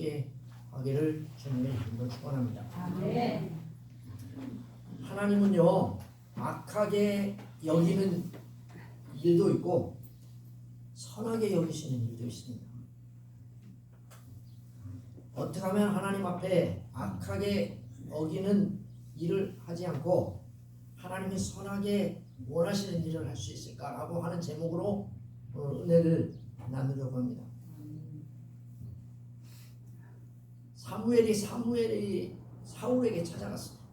있게 하기를 주님의 이름으로 축원합니다. 하나님은요 악하게 여기는 일도 있고 선하게 여기시는 일도 있습니다. 어떻게 하면 하나님 앞에 악하게 여기는 일을 하지 않고 하나님이 선하게 원하시는 일을 할 수 있을까라고 하는 제목으로 은혜를 나누려고 합니다. 사무엘이 사울에게 찾아갔습니다.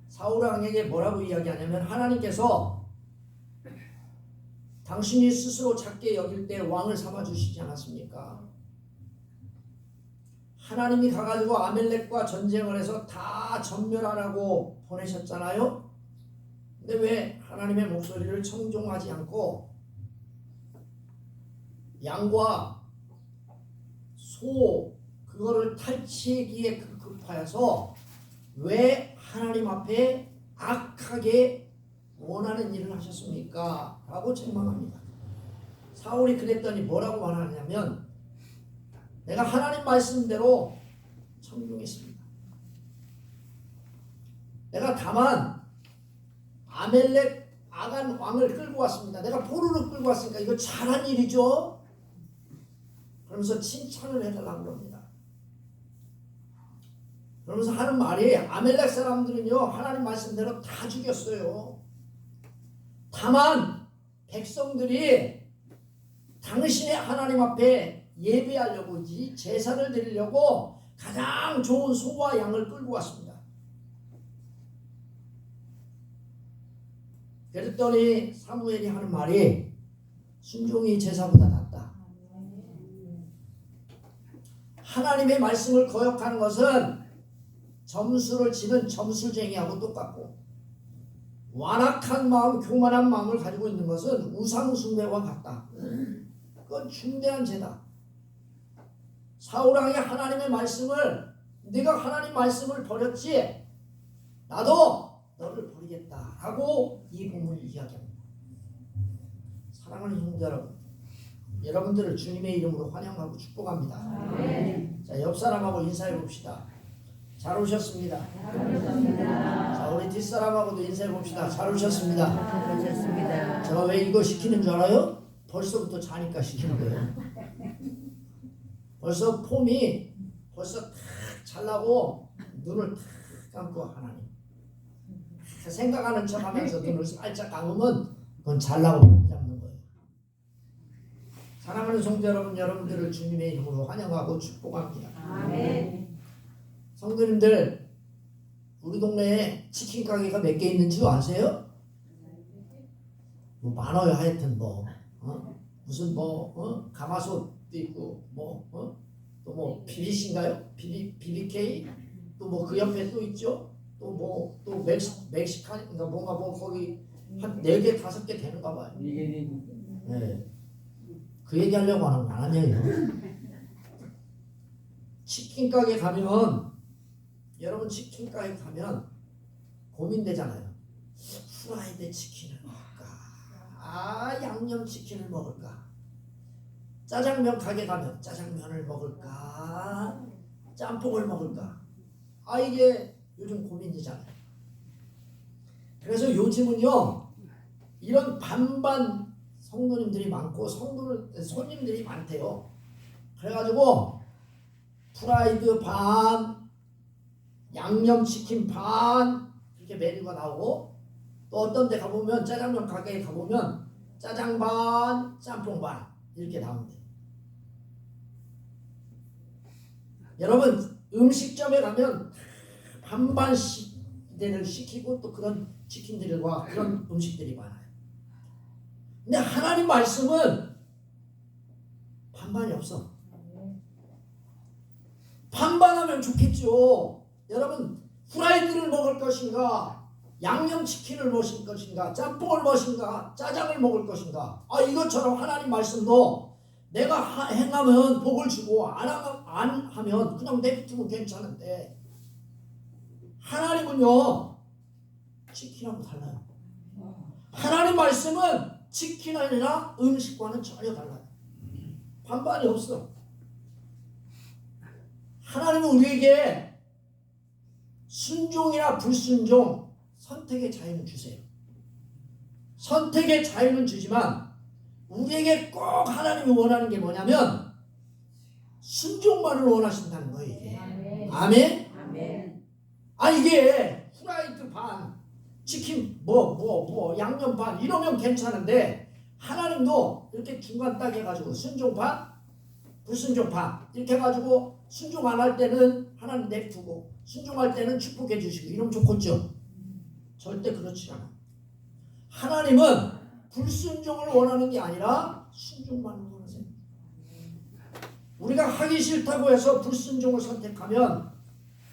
사울 왕에게 뭐라고 이야기하냐면 하나님께서 당신이 스스로 작게 여길 때 왕을 삼아주시지 않았습니까? 하나님이 가가지고 아멜렉과 전쟁을 해서 다 전멸하라고 보내셨잖아요. 근데 왜 하나님의 목소리를 청종하지 않고 양과 소 그거를 탈취하기에 급급하여서 왜 하나님 앞에 악하게 원하는 일을 하셨습니까? 라고 책망합니다. 사울이 그랬더니 뭐라고 말하냐면 내가 하나님 말씀대로 청종했습니다. 내가 다만 아멜렉 아간 왕을 끌고 왔습니다. 내가 포로로 끌고 왔으니까 이거 잘한 일이죠. 그러면서 칭찬을 해달라고 합니다. 그러면서 하는 말이 아멜렉 사람들은요 하나님 말씀대로 다 죽였어요. 다만 백성들이 당신의 하나님 앞에 예배하려고 제사를 드리려고 가장 좋은 소와 양을 끌고 왔습니다. 그랬더니 사무엘이 하는 말이 순종이 제사보다 낫다. 하나님의 말씀을 거역하는 것은 점수를 치는 점술쟁이하고 똑같고 완악한 마음, 교만한 마음을 가지고 있는 것은 우상숭배와 같다. 그건 중대한 죄다. 사울왕이 하나님의 말씀을 네가 하나님 말씀을 버렸지 나도 너를 버리겠다 하고 이 본문을 이야기합니다. 사랑하는 형제 여러분, 여러분들을 주님의 이름으로 환영하고 축복합니다. 자, 옆 사람하고 인사해 봅시다. 잘 오셨습니다. 자, 우리 뒷사람하고도 인사해 봅시다. 잘 오셨습니다. 제가 왜 이거 시키는 줄 알아요? 벌써부터 자니까 시키는 거예요. 벌써 폼이 벌써 탁 잘나고 눈을 탁 감고 하나님 생각하는 척하면서 눈을 살짝 감으면 그건 잘나고 잡는 거예요. 사랑하는 성도 여러분, 여러분들을 주님의 이름으로 환영하고 축복합니다. 아멘. 성도님들, 우리 동네에 치킨 가게가 몇 개 있는 줄 아세요? 뭐 많아요. 하여튼 무슨 가마솥도 있고 또 뭐 비비신가요? BBK 또 뭐 그 옆에 또 있죠. 또 멕시칸 뭔가 거기 한 4개 5개 되는가 봐요. 네. 그 얘기하려고 하는 거 아니에요. 치킨 가게 가면 여러분 치킨 가게 가면 고민되잖아요. 프라이드 치킨을 먹을까? 양념 치킨을 먹을까? 짜장면 가게 가면 짜장면을 먹을까? 짬뽕을 먹을까? 이게 요즘 고민이잖아요. 그래서 요즘은요 이런 반반 성도님들이 많고 손님들이 많대요. 그래가지고 프라이드 반, 양념치킨 반 이렇게 메뉴가 나오고 또 어떤 데 가보면 짜장면 가게에 가보면 짜장 반, 짬뽕 반 이렇게 나온대요. 여러분 음식점에 가면 반반씩 대를 시키고 또 그런 치킨들과 그런 음식들이 많아요. 근데 하나님 말씀은 반반이 없어. 반반하면 좋겠죠. 여러분 프라이드를 먹을 것인가, 양념치킨을 먹을 것인가, 짬뽕을 먹을것인가, 짜장을 먹을 것인가. 이것처럼 하나님 말씀도 내가 행하면 복을 주고 안 하면 그냥 내비두면 괜찮은데 하나님은요 치킨하고 달라요. 하나님 말씀은 치킨 아니라 음식과는 전혀 달라요. 반반이 없어. 하나님은 우리에게 순종이나 불순종 선택의 자유는 주세요. 선택의 자유는 주지만 우리에게 꼭 하나님이 원하는 게 뭐냐면 순종만을 원하신다는 거예요. 이게. 아멘? 아멘. 아 이게 후라이드 반, 치킨 양념 반 이러면 괜찮은데 하나님도 이렇게 중간 딱 해가지고 순종 반, 불순종 반 이렇게 해가지고 순종 안 할 때는 하나님 냅두고 순종할 때는 축복해 주시고 이러면 좋겠죠? 절대 그렇지 않아. 하나님은 불순종을 원하는 게 아니라 순종만을 원하세요. 우리가 하기 싫다고 해서 불순종을 선택하면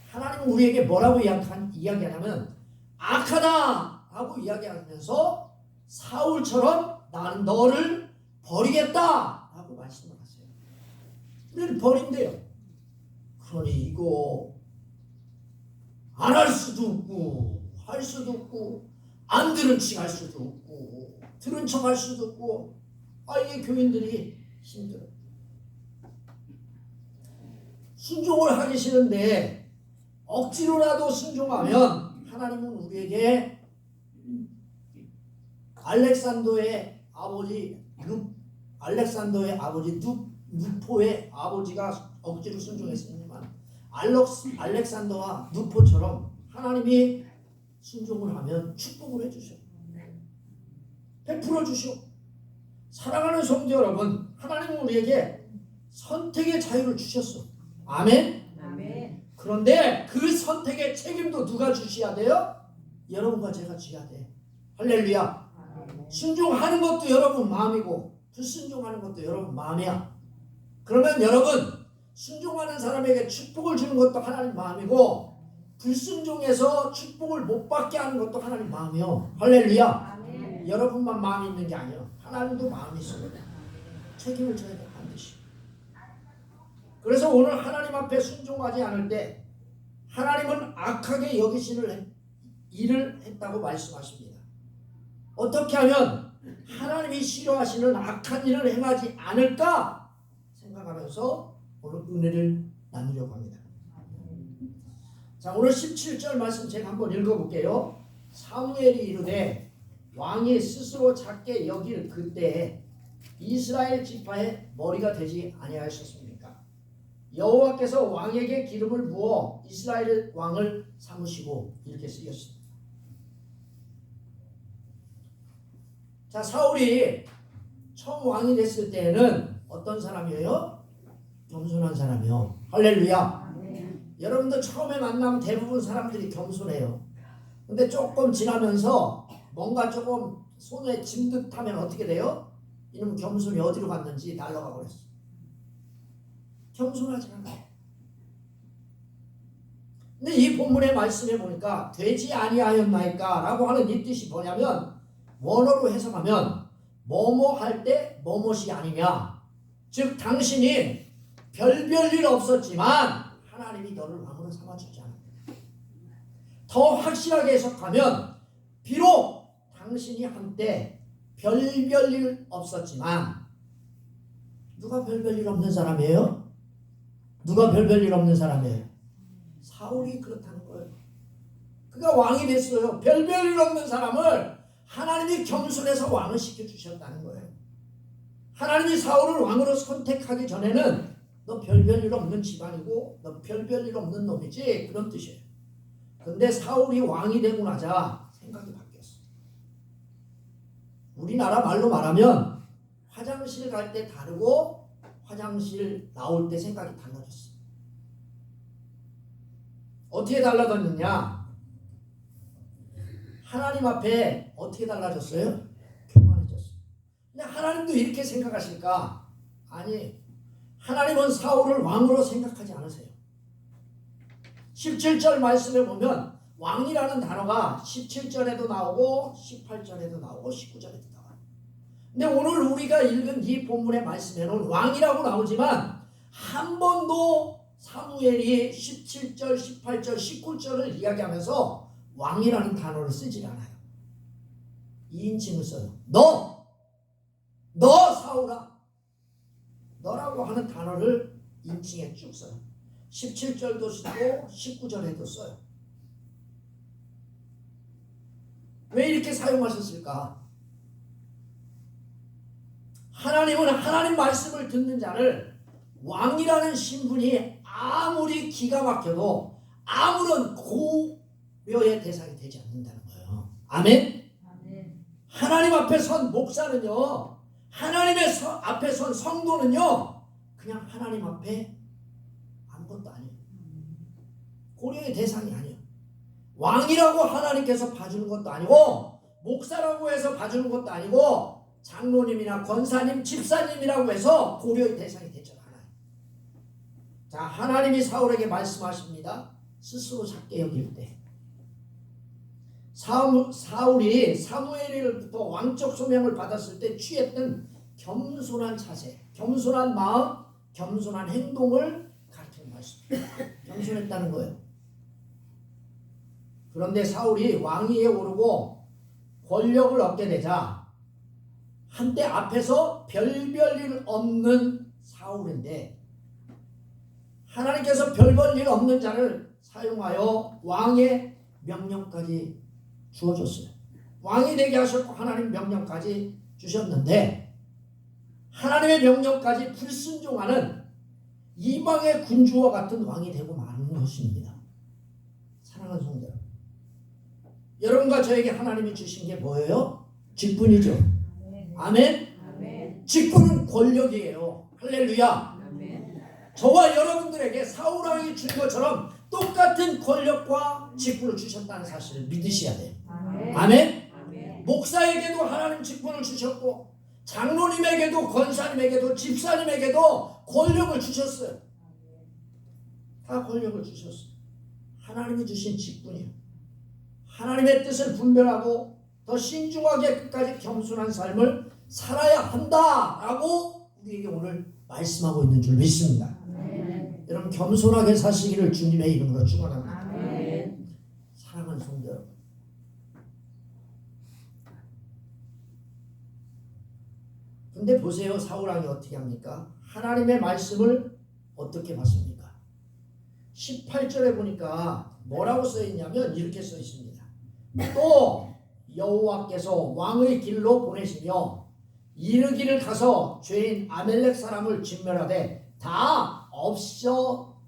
하나님은 우리에게 뭐라고 이야기하냐면 악하다 하고 이야기하면서 사울처럼 나는 너를 버리겠다 하고 말씀을 하세요. 우리를 버린대요. 그러니 이거 안 할 수도 없고 할 수도 없고 안 들은 척 할 수도 없고 들은 척 할 수도 없고 이게 교인들이 힘들어요. 순종을 하기 싫은데 억지로라도 순종하면 하나님은 우리에게 알렉산더의 아버지 누포의 아버지가 억지로 순종했습니다만 알렉산더와 누포처럼 하나님이 순종을 하면 축복을 해주셔. 베풀어 주셔. 사랑하는 성도 여러분, 하나님은 우리에게 선택의 자유를 주셨어. 아멘? 아멘. 그런데 그 선택의 책임도 누가 주셔야 돼요? 여러분과 제가 져야 돼. 할렐루야. 순종하는 것도 여러분 마음이고 불순종하는 것도 여러분 마음이야. 그러면 여러분 순종하는 사람에게 축복을 주는 것도 하나님 마음이고 불순종해서 축복을 못 받게 하는 것도 하나님 마음이요. 할렐루야. 아멘. 여러분만 마음이 있는 게 아니에요. 하나님도 마음이 있어요. 책임을 져야 돼 반드시. 그래서 오늘 하나님 앞에 순종하지 않을 때 하나님은 악하게 여기시는 일을 했다고 말씀하십니다. 어떻게 하면 하나님이 싫어하시는 악한 일을 행하지 않을까 생각하면서 오늘 은혜를 나누려고 합니다. 자, 오늘 17절 말씀 제가 한번 읽어볼게요. 사무엘이 이르되 왕이 스스로 작게 여길 그때에 이스라엘 지파의 머리가 되지 아니하셨습니까? 여호와께서 왕에게 기름을 부어 이스라엘 왕을 삼으시고 이렇게 쓰였습니다. 자, 사울이 처음 왕이 됐을 때에는 어떤 사람이에요? 겸손한 사람이요. 할렐루야. 여러분들 처음에 만나면 대부분 사람들이 겸손해요. 근데 조금 지나면서 뭔가 조금 손에 쥔 듯하면 어떻게 돼요? 이놈 겸손이 어디로 갔는지 날아가 버렸어. 겸손하지 않아요. 근데 이 본문의 말씀에 보니까 되지 아니하였나이까 라고 하는 이 뜻이 뭐냐면 원어로 해석하면 뭐뭐 할 때 뭐뭇이 아니냐. 즉 당신이 별별 일 없었지만 하나님이 너를 왕으로 삼아주지 않았다. 더 확실하게 해석하면 비록 당신이 한때 별별 일 없었지만 누가 별별 일 없는 사람이에요? 누가 별별 일 없는 사람이에요? 사울이 그렇다는 거예요. 그가 왕이 됐어요. 별별 일 없는 사람을 하나님이 겸손해서 왕을 시켜주셨다는 거예요. 하나님이 사울을 왕으로 선택하기 전에는 너 별별 일 없는 집안이고 너 별별 일 없는 놈이지 그런 뜻이에요. 근데 사울이 왕이 되고 나자 생각이 바뀌었어. 우리나라 말로 말하면 화장실 갈 때 다르고 화장실 나올 때 생각이 달라졌어. 어떻게 달라졌느냐? 하나님 앞에 어떻게 달라졌어요? 교만해졌어. 근데 하나님도 이렇게 생각하실까? 아니, 하나님은 사울을 왕으로 생각하지 않으세요. 17절 말씀에 보면 왕이라는 단어가 17절에도 나오고 18절에도 나오고 19절에도 나와요. 근데 오늘 우리가 읽은 이 본문의 말씀에는 왕이라고 나오지만 한 번도 사무엘이 17절, 18절, 19절을 이야기하면서 왕이라는 단어를 쓰지 않아요. 2인칭을 써요. 너 사울아, 너라고 하는 단어를 인칭에 쭉 써요. 17절도 쓰고 19절에도 써요. 왜 이렇게 사용하셨을까? 하나님은 하나님 말씀을 듣는 자를 왕이라는 신분이 아무리 기가 막혀도 아무런 고려의 대상이 되지 않는다는 거예요. 아멘? 하나님 앞에 선 목사는요, 하나님의 앞에 선 성도는요, 그냥 하나님 앞에 아무것도 아니에요. 고려의 대상이 아니에요. 왕이라고 하나님께서 봐주는 것도 아니고, 목사라고 해서 봐주는 것도 아니고, 장로님이나 권사님, 집사님이라고 해서 고려의 대상이 되지 않아요. 자, 하나님이 사울에게 말씀하십니다. 스스로 작게 여길 때. 사울이 사무엘로부터 왕적 소명을 받았을 때 취했던 겸손한 자세, 겸손한 마음, 겸손한 행동을 가르치는 말씀입니다. 겸손했다는 거예요. 그런데 사울이 왕위에 오르고 권력을 얻게 되자 한때 앞에서 별별 일 없는 사울인데 하나님께서 별별 일 없는 자를 사용하여 왕의 명령까지 주어졌어요. 왕이 되게 하셨고 하나님 명령까지 주셨는데 하나님의 명령까지 불순종하는 이방의 군주와 같은 왕이 되고 마는 것입니다. 사랑하는 성도 여러분과 저에게 하나님이 주신 게 뭐예요? 직분이죠. 아멘? 직분은 권력이에요. 할렐루야. 저와 여러분들에게 사울 왕이 준 것처럼 똑같은 권력과 직분을 주셨다는 사실을 믿으셔야 돼요. 아멘? 목사에게도 하나님 직분을 주셨고 장로님에게도 권사님에게도 집사님에게도 권력을 주셨어요. 다 권력을 주셨어요. 하나님이 주신 직분이에요. 하나님의 뜻을 분별하고 더 신중하게 끝까지 겸손한 삶을 살아야 한다라고 우리에게 오늘 말씀하고 있는 줄 믿습니다. 여러분 겸손하게 사시기를 주님의 이름으로 축원합니다. 사랑하는 성도 여러분, 근데 보세요. 사울 왕이 어떻게 합니까? 하나님의 말씀을 어떻게 받습니까? 18절에 보니까 뭐라고 써있냐면 이렇게 써있습니다. 또 여호와께서 왕의 길로 보내시며 이르기를 가서 죄인 아멜렉 사람을 진멸하되 다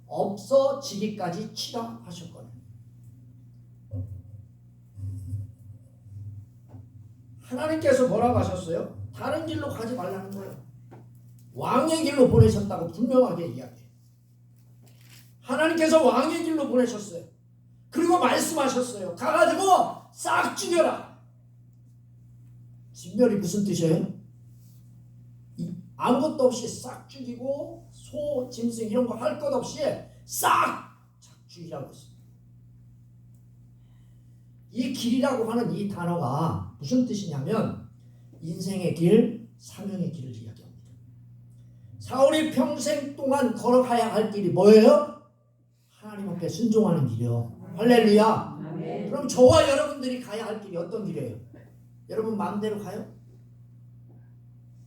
없어지기까지 치라 하셨거든요. 하나님께서 뭐라고 하셨어요? 다른 길로 가지 말라는 거예요. 왕의 길로 보내셨다고 분명하게 이야기해요. 하나님께서 왕의 길로 보내셨어요. 그리고 말씀하셨어요. 가가지고 싹 죽여라. 진멸이 무슨 뜻이에요? 아무것도 없이 싹 죽이고 소, 짐승 이런 거 할 것 없이 싹 죽이라고 했어요. 이 길이라고 하는 이 단어가 무슨 뜻이냐면 인생의 길, 사명의 길을 이야기합니다. 사울이 평생 동안 걸어가야 할 길이 뭐예요? 하나님 앞에 순종하는 길이요. 할렐루야. 아멘. 그럼 저와 여러분들이 가야 할 길이 어떤 길이에요? 여러분 마음대로 가요?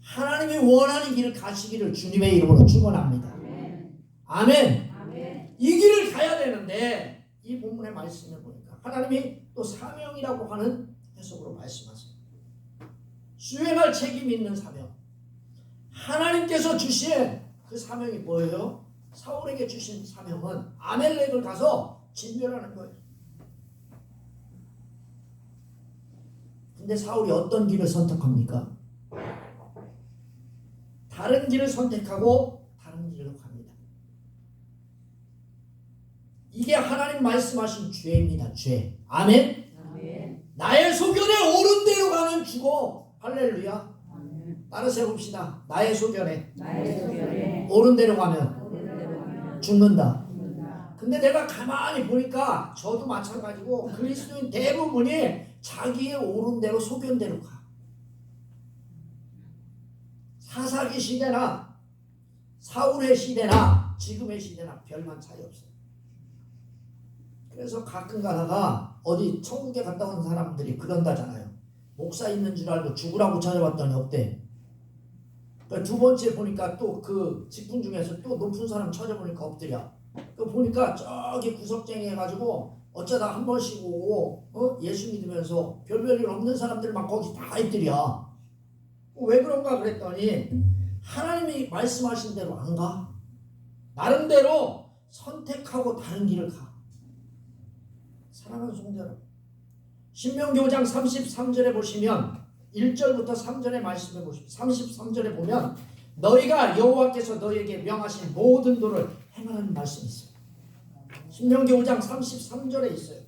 하나님이 원하는 길을 가시기를 주님의 이름으로 축원합니다. 아멘. 아멘. 이 길을 가야 되는데 이 본문의 말씀을 보니까 하나님이 또 사명이라고 하는 해석으로 말씀하세요. 수행할 책임이 있는 사명. 하나님께서 주신 그 사명이 뭐예요? 사울에게 주신 사명은 아멜렉을 가서 진멸하는 거예요. 근데 사울이 어떤 길을 선택합니까? 다른 길을 선택하고 다른 길로 갑니다. 이게 하나님 말씀하신 죄입니다. 죄. 아멘? 아멘. 나의 소견에 옳은 대로 가면 죽어. 할렐루야. 아멘. 따라서 해봅시다. 나의 소견에 옳은 대로 가면 죽는다. 근데 내가 가만히 보니까 저도 마찬가지고 그리스도인 대부분이 자기의 옳은 대로 소견대로 가. 사사기 시대나 사울의 시대나 지금의 시대나 별반 차이 없어요. 그래서 가끔 가다가 어디 천국에 갔다 온 사람들이 그런다잖아요. 목사 있는 줄 알고 죽으라고 찾아왔더니 없대. 두 번째 보니까 또 그 직분 중에서 또 높은 사람 찾아보니까 엎드려. 그 보니까 저기 구석쟁이 해가지고 어쩌다 한 번씩 오고 예수 믿으면서 별별 일 없는 사람들만 거기 다 있더랴. 왜 그런가 그랬더니 하나님이 말씀하신 대로 안 가. 나름대로 선택하고 다른 길을 가. 사랑하는 성도들, 신명기 5장 33절에 보시면 1절부터 3절의 말씀에 보시면 33절에 보면 너희가 여호와께서 너희에게 명하신 모든 도를 행하라는 말씀이 있어요. 신명기 5장 33절에 있어요.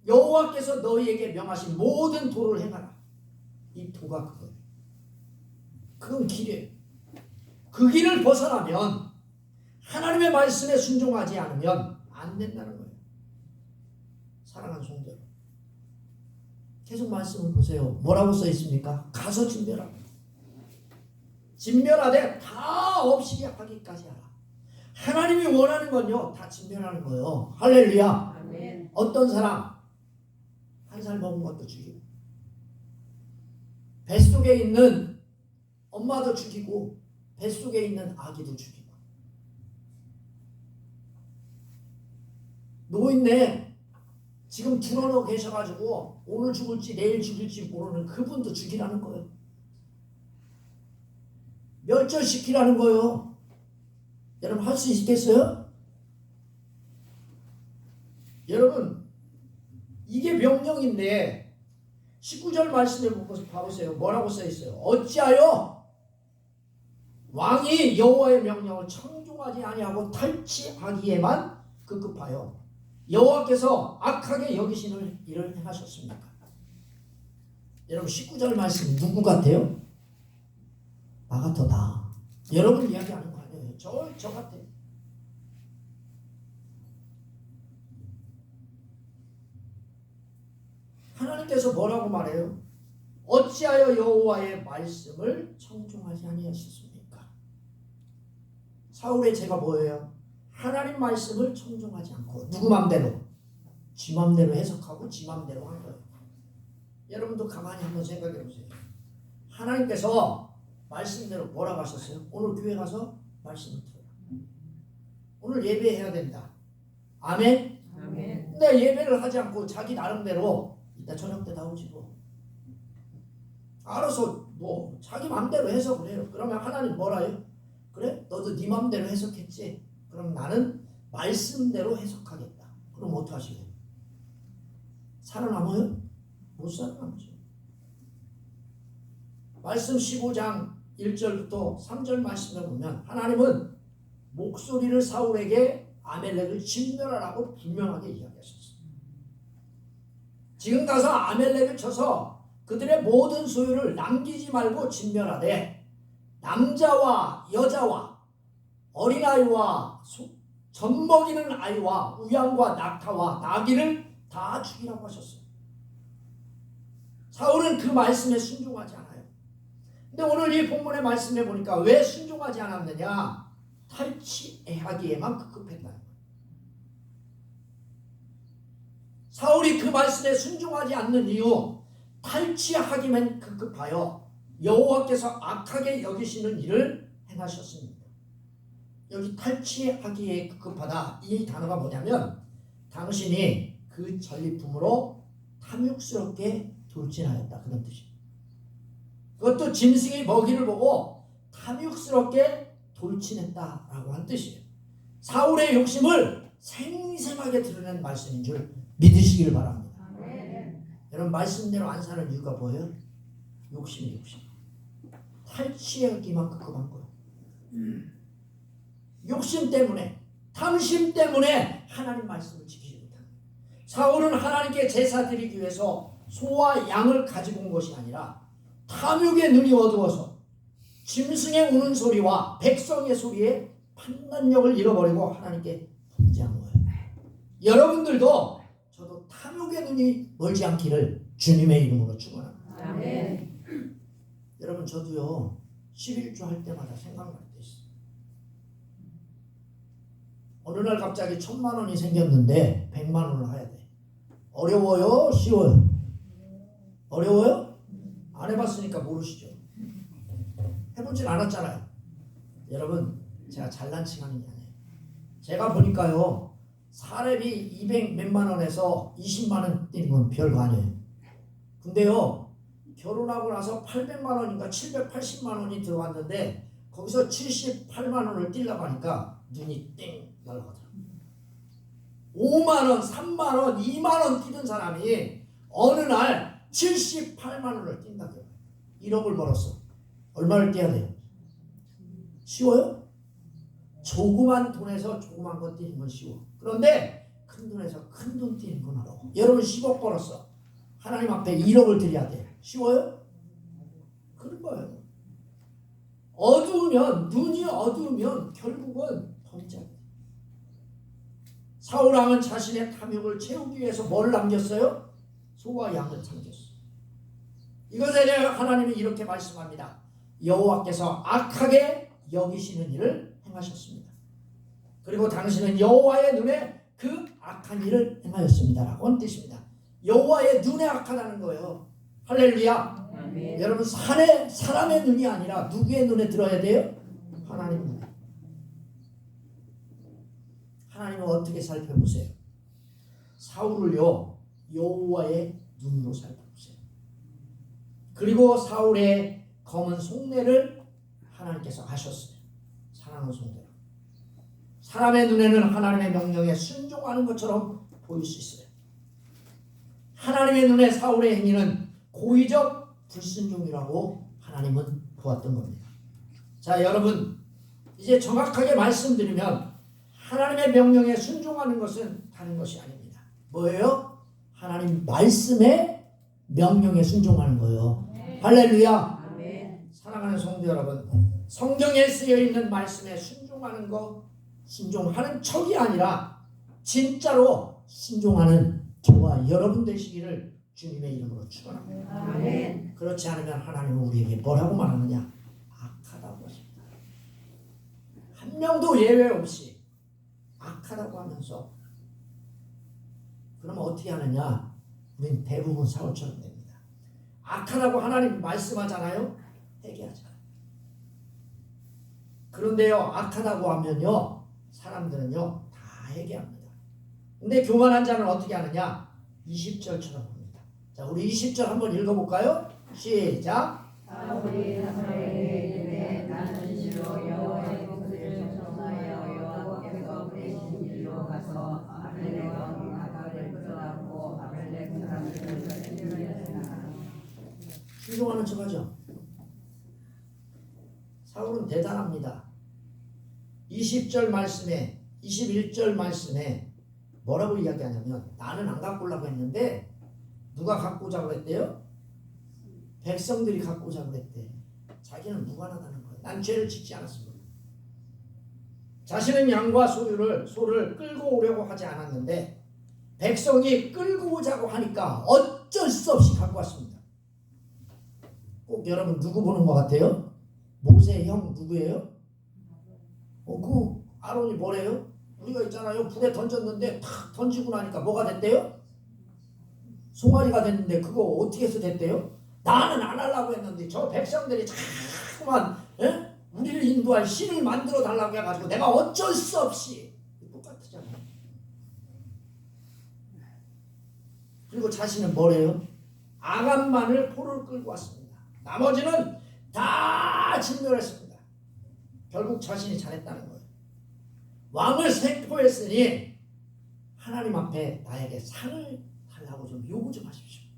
여호와께서 너희에게 명하신 모든 도를 행하라. 이 도가 그거예요. 그건 길이에요. 그 길을 벗어나면 하나님의 말씀에 순종하지 않으면 안 된다는 거예요. 사랑하는 성도, 계속 말씀을 보세요. 뭐라고 써 있습니까? 가서 진멸하라. 진멸하되 다 없이 하기까지 하라. 하나님이 원하는 건요, 다 진멸하는 거예요. 할렐루야. 아멘. 어떤 사람 한 살 먹은 것도 죽이고, 뱃속에 있는 엄마도 죽이고, 뱃속에 있는 아기도 죽이고, 노인네 지금 들어놓어 계셔가지고 오늘 죽을지 내일 죽을지 모르는 그분도 죽이라는 거예요. 멸절시키라는 거예요. 여러분 할 수 있겠어요? 여러분 이게 명령인데 19절 말씀에 봐보세요. 뭐라고 써있어요? 어찌하여 왕이 여호와의 명령을 청종하지 아니하고 탈취하기에만 급급하여 여호와께서 악하게 여기시는 일을 행하셨습니까? 여러분 19절 말씀 누구 같아요? 나 같아. 나. 여러분 이야기하는 거 아니에요. 저 같아요. 하나님께서 뭐라고 말해요? 어찌하여 여호와의 말씀을 청종하지 아니하셨습니까? 사울의 죄가 뭐예요? 하나님 말씀을 청종하지 않고 누구 맘대로? 지 맘대로 해석하고 지 맘대로 한 거예요. 여러분도 가만히 한번 생각해 보세요. 하나님께서 말씀대로 뭐라고 하셨어요? 오늘 교회 가서 말씀을 들어라. 오늘 예배해야 된다. 아멘? 아멘. 근데 예배를 하지 않고 자기 나름대로 이따 저녁 때 나오지 뭐. 알아서 뭐 자기 맘대로 해석을 해요. 그러면 하나님 뭐라 해요? 그래? 너도 네 맘대로 해석했지? 그럼 나는 말씀대로 해석하겠다. 그럼 어떡하시게요? 살아남아요? 못 살아남죠. 말씀 15장 1절부터 3절 말씀을 보면 하나님은 목소리를 사울에게 아멜렉을 진멸하라고 분명하게 이야기하셨어요. 지금 가서 아멜렉을 쳐서 그들의 모든 소유를 남기지 말고 진멸하되 남자와 여자와 어린아이와 젖먹이는 아이와 우양과 낙타와 나귀를 다 죽이라고 하셨어요. 사울은 그 말씀에 순종하지 않아요. 근데 오늘 이 본문의 말씀에 보니까 왜 순종하지 않았느냐? 탈취하기에만 급급했다는 거예요. 사울이 그 말씀에 순종하지 않는 이유, 탈취하기만 급급하여 여호와께서 악하게 여기시는 일을 행하셨습니다. 여기 탈취하기에 급급하다, 이 단어가 뭐냐면 당신이 그 전리품으로 탐욕스럽게 돌진하였다, 그런 뜻이에요. 그것도 짐승의 먹이를 보고 탐욕스럽게 돌진했다라고 한 뜻이에요. 사울의 욕심을 생생하게 드러낸 말씀인 줄 믿으시길 바랍니다. 아멘. 여러분 말씀대로 안 사는 이유가 뭐예요? 욕심. 탈취하기만 급급한 거예요. 욕심 때문에, 탐심 때문에 하나님 말씀을 지키지 못한 거예요. 사울은 하나님께 제사 드리기 위해서 소와 양을 가지고 온 것이 아니라 탐욕의 눈이 어두워서 짐승의 우는 소리와 백성의 소리에 판단력을 잃어버리고 하나님께 범죄한 거예요. 여러분들도 저도 탐욕의 눈이 멀지 않기를 주님의 이름으로 축원합니다. 아멘. 여러분 저도요 11조 할 때마다 생각날 때 있어요. 어느 날 갑자기 1,000만 원이 생겼는데 100만 원을 해야 돼. 어려워요? 쉬워요? 어려워요? 안 해봤으니까 모르시죠. 해보진 않았잖아요. 여러분, 제가 잘난 칭하는 게 아니에요. 제가 보니까요, 사례비 200 몇만 원에서 20만 원 뛰는 건 별거 아니에요. 근데요, 결혼하고 나서 800만 원인가 780만 원이 들어왔는데 거기서 78만 원을 뛰려고 하니까 눈이 땡 날아가더라고요. 5만 원, 3만 원, 2만 원 뛰던 사람이 어느 날 78만 원을 뛴다고요. 1억을 벌었어. 얼마를 뛰어야 돼요? 쉬워요? 조그만 돈에서 조그만 거 뛰는 건 쉬워. 그런데 큰 돈에서 큰 돈 뛰는 건 어려워. 여러분 10억 벌었어. 하나님 앞에 1억을 드려야 돼. 쉬워요? 그런 거예요. 어두우면, 눈이 어두우면 결국은 범죄. 사울왕은 자신의 탐욕을 채우기 위해서 뭘 남겼어요? 소와 양을 남겼어요. 이것에 대해 하나님이 이렇게 말씀합니다. 여호와께서 악하게 여기시는 일을 행하셨습니다. 그리고 당신은 여호와의 눈에 그 악한 일을 행하였습니다라고 뜻입니다. 여호와의 눈에 악하다는 거예요. 할렐루야. 아멘. 여러분 사람의 눈이 아니라 누구의 눈에 들어야 돼요? 하나님 눈에. 하나님은 어떻게 살펴보세요? 사울을요 여호와의 눈으로 살펴보세요. 그리고 사울의 검은 속내를 하나님께서 하셨어요. 사랑하는 성도들, 사람의 눈에는 하나님의 명령에 순종하는 것처럼 보일 수 있어요. 하나님의 눈에 사울의 행위는 고의적 불순종이라고 하나님은 보았던 겁니다. 자, 여러분 이제 정확하게 말씀드리면 하나님의 명령에 순종하는 것은 다른 것이 아닙니다. 뭐예요? 하나님 말씀의 명령에 순종하는 거예요. 네. 할렐루야. 아멘. 사랑하는 성도 여러분, 성경에 쓰여 있는 말씀에 순종하는 거, 순종하는 척이 아니라 진짜로 순종하는 저와 여러분 되시기를 주님의 이름으로 축원합니다. 아멘. 그렇지 않으면 하나님은 우리에게 뭐라고 말하느냐? 악하다고 하십니다. 한 명도 예외 없이 악하다고 하면서, 그러면 어떻게 하느냐? 우린 대부분 사울처럼 됩니다. 악하다고 하나님 말씀하잖아요. 회개하잖아요. 그런데요, 악하다고 하면요, 사람들은요 다 회개합니다. 근데 교만한 자는 어떻게 하느냐? 20절처럼 합니다. 자, 우리 20절 한번 읽어볼까요? 시작. 사울이 사무엘에게 이르되 나는 실로 여호와의 목소리를 청하여 여호와께서 보내신 일로 가서 아벨렉 왕 아갈을 끌어안고 아벨렉 사람들을 살리려니와. 순종하는 척하죠. 사울은 대단합니다. 20절 말씀에 21절 말씀에 뭐라고 이야기하냐면 나는 안 갖고 오려고 했는데 누가 갖고 오자고 했대요? 백성들이 갖고 오자고 했대. 자기는 무관하다는 거예요. 난 죄를 짓지 않았습니다. 자신은 양과 소를 끌고 오려고 하지 않았는데 백성이 끌고 오자고 하니까 어쩔 수 없이 갖고 왔습니다. 꼭 여러분 누구 보는 것 같아요? 모세의 형 누구예요? 그 아론이 뭐래요? 우리가 있잖아요. 불에 던졌는데 탁 던지고 나니까 뭐가 됐대요? 송아리가 됐는데 그거 어떻게 해서 됐대요? 나는 안 하려고 했는데 저 백성들이 자꾸만 우리를 인도할 신을 만들어 달라고 해가지고 내가 어쩔 수 없이. 똑같잖아요. 그리고 자신은 뭐래요? 아간만을 포로를 끌고 왔습니다. 나머지는 다 진멸했습니다. 결국 자신이 잘했다는 거예요. 왕을 생포했으니 하나님 앞에 나에게 상을 달라고 좀 요구 좀 하십시오.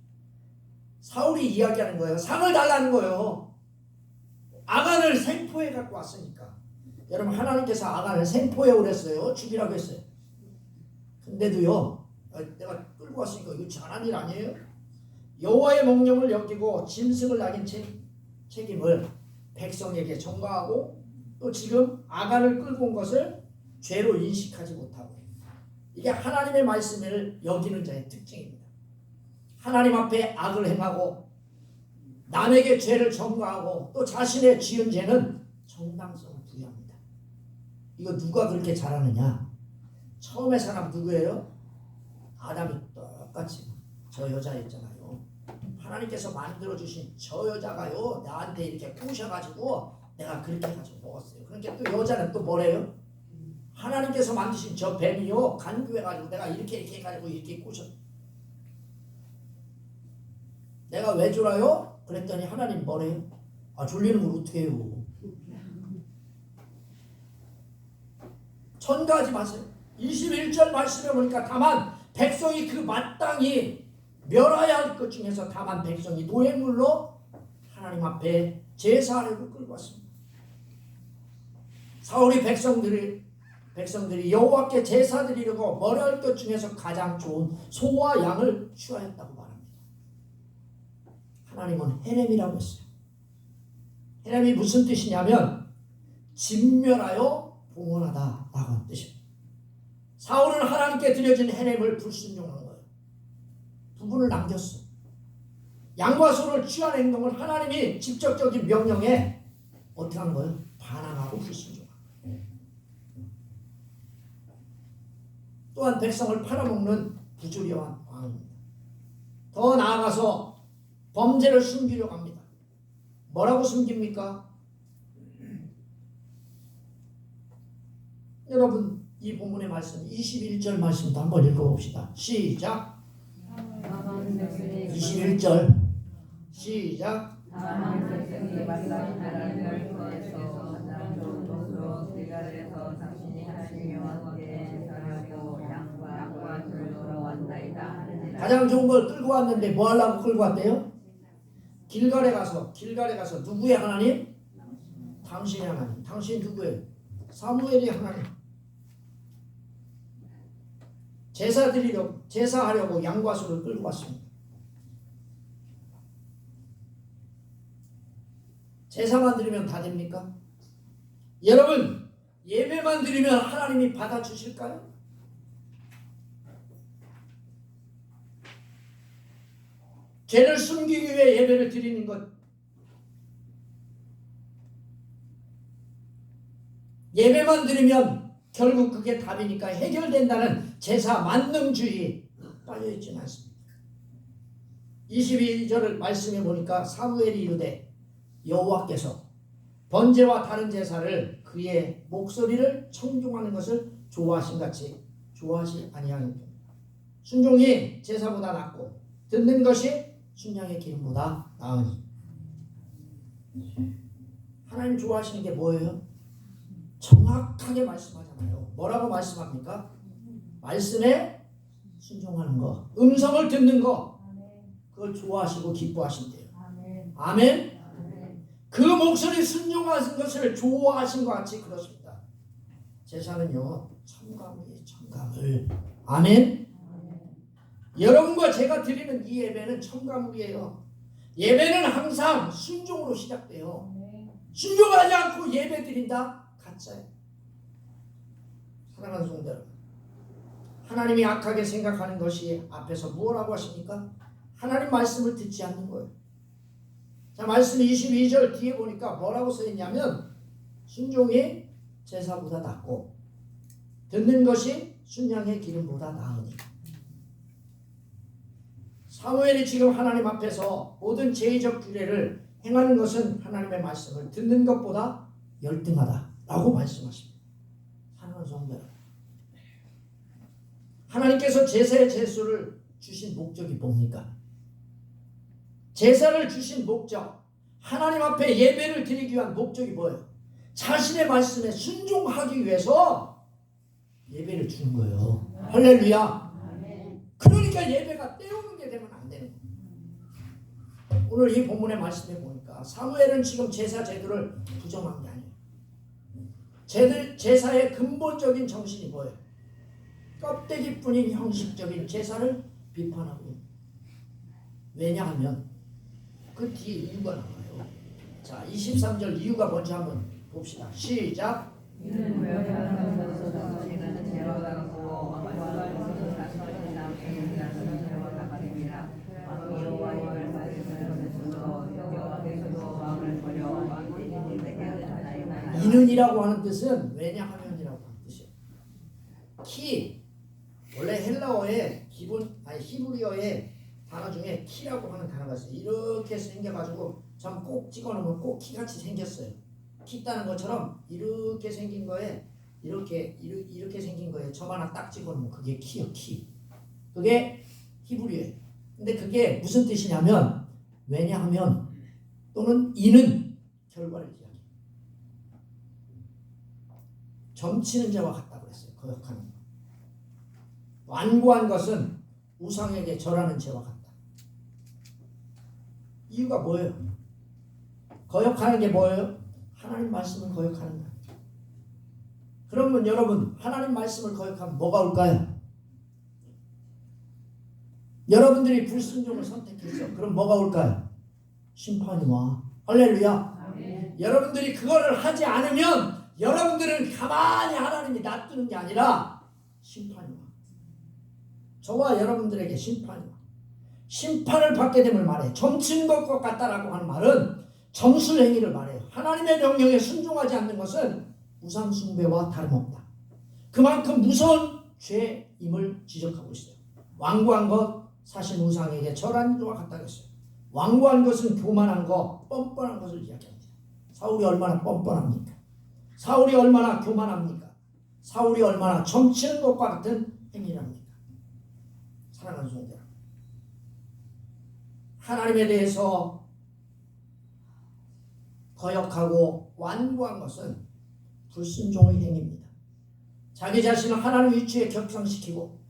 사울이 이야기하는 거예요. 상을 달라는 거예요. 아간을 생포해 갖고 왔으니까. 여러분 하나님께서 아간을 생포해 오랬어요. 죽이라고 했어요. 근데도요, 내가 끌고 왔으니까 이거 잘한 일 아니에요? 여호와의 명령을 여기고 짐승을 낙인 책임을 백성에게 전가하고 또 지금 아간을 끌고 온 것을 죄로 인식하지 못하고, 이게 하나님의 말씀을 여기는 자의 특징입니다. 하나님 앞에 악을 행하고 남에게 죄를 전가하고 또 자신의 지은 죄는 정당성을 부여합니다. 이거 누가 그렇게 잘하느냐? 처음에 사람 누구예요? 아담이 똑같이 저 여자 있잖아요. 하나님께서 만들어주신 저 여자가요 나한테 이렇게 꼬셔가지고 내가 그렇게 해가지고 먹었어요. 그러니까 또 여자는 또 뭐래요? 하나님께서 만드신 저 뱀이요 간교해가지고 내가 이렇게 해가지고 이렇게 꼬셔. 내가 왜 졸아요? 그랬더니 하나님 뭐래요? 아 졸리는 걸 어떻게 해요? 천가하지 마세요. 21절 말씀해 보니까 다만 백성이 그 마땅히 멸하야 할 것 중에서 다만 백성이 노예물로 하나님 앞에 제사하려고 끌고 왔습니다. 사울이 백성들이 여호와께 제사 드리려고 멀어할 것 중에서 가장 좋은 소와 양을 취하였다고 말합니다. 하나님은 헤렘이라고 했어요. 헤렘이 무슨 뜻이냐면 진멸하여 봉헌하다 라고 하는 뜻입니다. 사울은 하나님께 드려진 헤렘을 불순종한 거예요. 부분을 남겼어. 양과 소를 취한 행동을 하나님이 직접적인 명령에 어떻게 한 거예요? 반항하고 불순종한 거예요. 또한 백성을 팔아먹는 부조리한 왕입니다. 더 나아가서 범죄를 숨기려고 합니다. 뭐라고 숨깁니까? 여러분 이 본문의 말씀 21절 말씀도 한번 읽어봅시다. 시작. 21절 시작. 가장 좋은 걸 끌고 왔는데 뭐 하려고 끌고 왔대요? 길갈에 가서 누구의 하나님? 당신의 하나님. 당신 누구예요? 사무엘이 하나님. 제사하려고 양과 소를 끌고 왔습니다. 제사만 드리면 다 됩니까? 여러분 예배만 드리면 하나님이 받아주실까요? 죄를 숨기기 위해 예배를 드리는 것, 예배만 드리면 결국 그게 답이니까 해결된다는 제사 만능주의 빠져있지는 않습니다. 22절을 말씀해 보니까 사무엘이 이르되 여호와께서 번제와 다른 제사를 그의 목소리를 청종하는 것을 좋아하신같이 좋아하시 아니하는 순종이 제사보다 낫고 듣는 것이 순양의 기름보다 나으니. 하나님 좋아하시는 게 뭐예요? 정확하게 말씀하잖아요. 뭐라고 말씀합니까? 말씀에 순종하는 거, 음성을 듣는 거, 그걸 좋아하시고 기뻐하신대요. 아멘. 그 목소리 순종하신 것을 좋아하신 것 같이 그렇습니다. 제사는요 첨가물이에요. 첨가물. 아멘. 여러분과 제가 드리는 이 예배는 첨가물이에요. 예배는 항상 순종으로 시작돼요. 순종하지 않고 예배 드린다? 가짜예요. 사랑하는 성도 여러분, 하나님이 악하게 생각하는 것이 앞에서 뭐라고 하십니까? 하나님 말씀을 듣지 않는 거예요. 자, 말씀 22절 뒤에 보니까 뭐라고 써있냐면 순종이 제사보다 낫고 듣는 것이 순양의 기름보다 나으니. 사무엘이 지금 하나님 앞에서 모든 제의적 규례를 행하는 것은 하나님의 말씀을 듣는 것보다 열등하다라고 말씀하십니다. 사랑하는 성도 여러분, 하나님께서 제사의 제수를 주신 목적이 뭡니까? 제사를 주신 목적, 하나님 앞에 예배를 드리기 위한 목적이 뭐예요? 자신의 말씀에 순종하기 위해서 예배를 주는 거예요. 할렐루야. 그러니까 예배가 때우는 게 되면 안 되는 거예요. 오늘 이 본문의 말씀에 보니까 사무엘은 지금 제사 제도를 부정한 게 아니에요. 제사의 근본적인 정신이 뭐예요? 껍데기뿐인 형식적인 제사를 비판하고 있는. 왜냐하면 그 뒤에 이유가 나와요. 자, 23절 이유가 뭔지 한번 봅시다. 시작. 이는 외워하는 것으로 당신은 제로다고 이는이라고 하는 뜻은 왜냐하면이라고 하는 뜻이에요. 원래 헬라어의 기본 히브리어의 단어 중에 키라고 하는 단어가 있어요. 이렇게 생겨가지고 참 꼭 찍어놓으면 꼭 키같이 생겼어요. 키 따는 것처럼 이렇게 생긴 거에 이렇게 생긴 거에 점 하나 딱 찍어놓으면 그게 키요. 키. 그게 히브리어예요. 근데 그게 무슨 뜻이냐면 왜냐하면 또는 이는 결과를 이야기해요. 점치는 자와 같다고 그랬어요. 거역하는 거. 완고한 것은 우상에게 절하는 죄와 같다. 이유가 뭐예요? 거역하는 게 뭐예요? 하나님 말씀을 거역하는 거예요. 그러면 여러분 하나님 말씀을 거역하면 뭐가 올까요? 여러분들이 불순종을 선택했어. 그럼 뭐가 올까요? 심판이 와. 할렐루야. 여러분들이 그거를 하지 않으면 여러분들은 가만히 하나님이 놔두는 게 아니라 심판이 와. 저와 여러분들에게 심판이 와. 심판을 받게 됨을 말해. 점치는 것과 같다라고 하는 말은 점술 행위를 말해요. 하나님의 명령에 순종하지 않는 것은 우상 숭배와 다름없다. 그만큼 무서운 죄임을 지적하고 있어요. 완고한 것 사실 우상에게 절하는 것과 같다고 했어요. 완고한 것은 교만한 것, 뻔뻔한 것을 이야기합니다. 사울이 얼마나 뻔뻔합니까? 사울이 얼마나 교만합니까? 사울이 얼마나 점치는 것과 같은 행위를 합니까? 사랑하는 성도 여러분, 하나님에 대해서 거역하고 완고한 것은 불순종의 행위입니다. 자기 자신을 하나님 위치에 격상시키고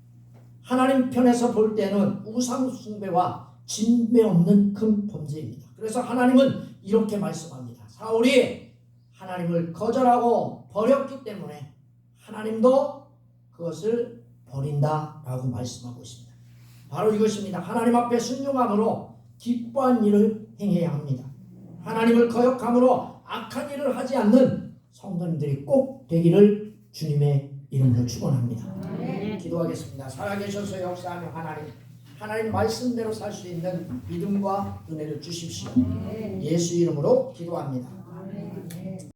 하나님 편에서 볼 때는 우상 숭배와 진배 없는 큰 범죄입니다. 그래서 하나님은 이렇게 말씀합니다. 사울이 하나님을 거절하고 버렸기 때문에 하나님도 그것을 버린다라고 말씀하고 있습니다. 바로 이것입니다. 하나님 앞에 순종함으로 기뻐한 일을 행해야 합니다. 하나님을 거역함으로 악한 일을 하지 않는 성도님들이 꼭 되기를 주님의 이름으로 축원합니다. 기도하겠습니다. 살아계셔서 역사하는 하나님 말씀대로 살 수 있는 믿음과 은혜를 주십시오. 예수 이름으로 기도합니다.